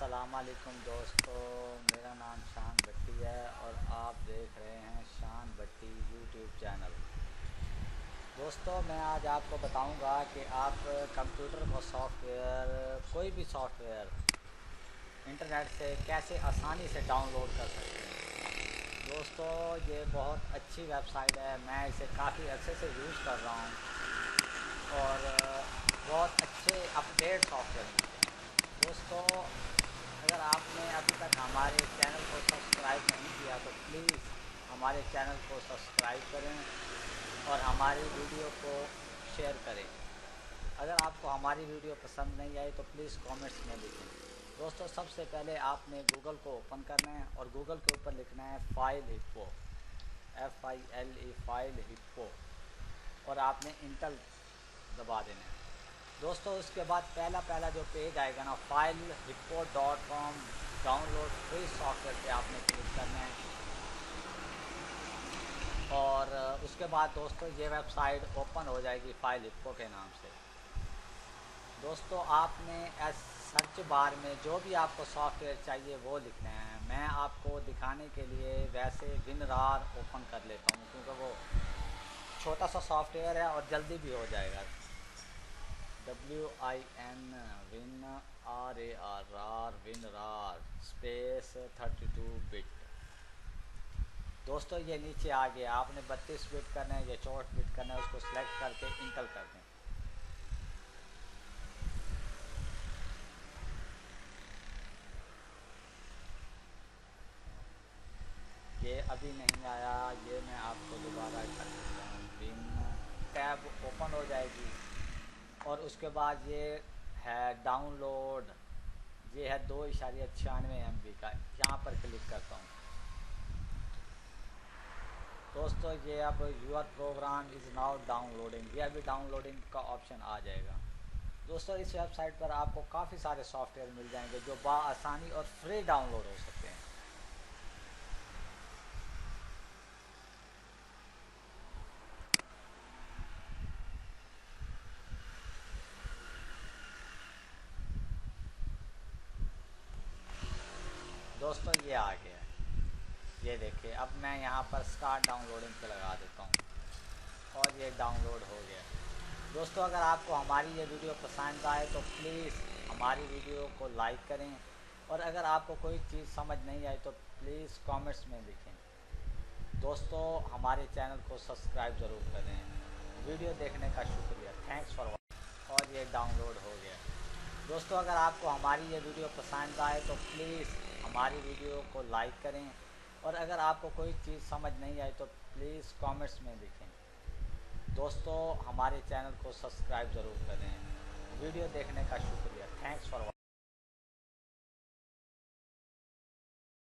अस्सलामुअलैकुम दोस्तों, मेरा नाम शान भट्टी है और आप देख रहे हैं शान भट्टी यूट्यूब चैनल। दोस्तों, मैं आज आपको बताऊंगा कि आप कंप्यूटर को सॉफ्टवेयर, कोई भी सॉफ्टवेयर इंटरनेट से कैसे आसानी से डाउनलोड कर सकते हैं। दोस्तों, ये बहुत अच्छी वेबसाइट है, मैं इसे काफ़ी अच्छे से यूज़ कर रहा हूँ और बहुत अच्छे अपडेट सॉफ्टवेयर मिलते हैं। दोस्तों, अगर आपने अभी तक हमारे चैनल को सब्सक्राइब नहीं किया तो प्लीज़ हमारे चैनल को सब्सक्राइब करें और हमारी वीडियो को शेयर करें। अगर आपको हमारी वीडियो पसंद नहीं आई तो प्लीज़ कमेंट्स में लिखें। दोस्तों, सबसे पहले आपने गूगल को ओपन करना है और गूगल के ऊपर लिखना है file hippo, FILE, file hippo, और आपने इंटर दबा देना है। दोस्तों, उसके बाद पहला जो पेज आएगा ना, filehippo.com डाउनलोड फ्री सॉफ्टवेयर पे आपने क्लिक करना है। और उसके बाद दोस्तों ये वेबसाइट ओपन हो जाएगी फाइल हिप्पो के नाम से। दोस्तों, आपने सर्च बार में जो भी आपको सॉफ्टवेयर चाहिए वो लिखना है। मैं आपको दिखाने के लिए वैसे WinRAR ओपन कर लेता हूँ क्योंकि वो छोटा सा सॉफ्टवेयर है और जल्दी भी हो जाएगा। WinRAR space 32 bit. दोस्तों, ये नीचे आ गया, आपने 32 बिट करना है या 64 बिट करना है, उसको सिलेक्ट करके इंटर कर दें। ये अभी नहीं आया, ये मैं आपको दोबारा कर देता हूँ। विन टैब ओपन हो जाएगी और उसके बाद ये है डाउनलोड, ये है 2.96 MB का, यहाँ पर क्लिक करता हूँ। दोस्तों, ये अब your program is now downloading, ये अभी डाउनलोडिंग का ऑप्शन आ जाएगा। दोस्तों, इस वेबसाइट पर आपको काफ़ी सारे सॉफ्टवेयर मिल जाएंगे जो आसानी और फ्री डाउनलोड हो सकते हैं। दोस्तों, ये आ गया है, ये देखिए। अब मैं यहाँ पर स्टार्ट डाउनलोडिंग पे लगा देता हूँ और ये डाउनलोड हो गया। दोस्तों, अगर आपको हमारी ये वीडियो पसंद आए तो प्लीज़ हमारी वीडियो को लाइक करें और अगर आपको कोई चीज़ समझ नहीं आई तो प्लीज़ कमेंट्स में लिखें। दोस्तों, हमारे चैनल को सब्सक्राइब ज़रूर करें। वीडियो देखने का शुक्रिया, थैंक्स फॉर वॉचिंग। और ये डाउनलोड हो गया। दोस्तों, अगर आपको हमारी ये वीडियो पसंद आए तो प्लीज़ हमारी वीडियो को लाइक करें और अगर आपको कोई चीज़ समझ नहीं आई तो प्लीज़ कमेंट्स में लिखें। दोस्तों, हमारे चैनल को सब्सक्राइब ज़रूर करें। वीडियो देखने का शुक्रिया, थैंक्स फॉर वॉचिंग।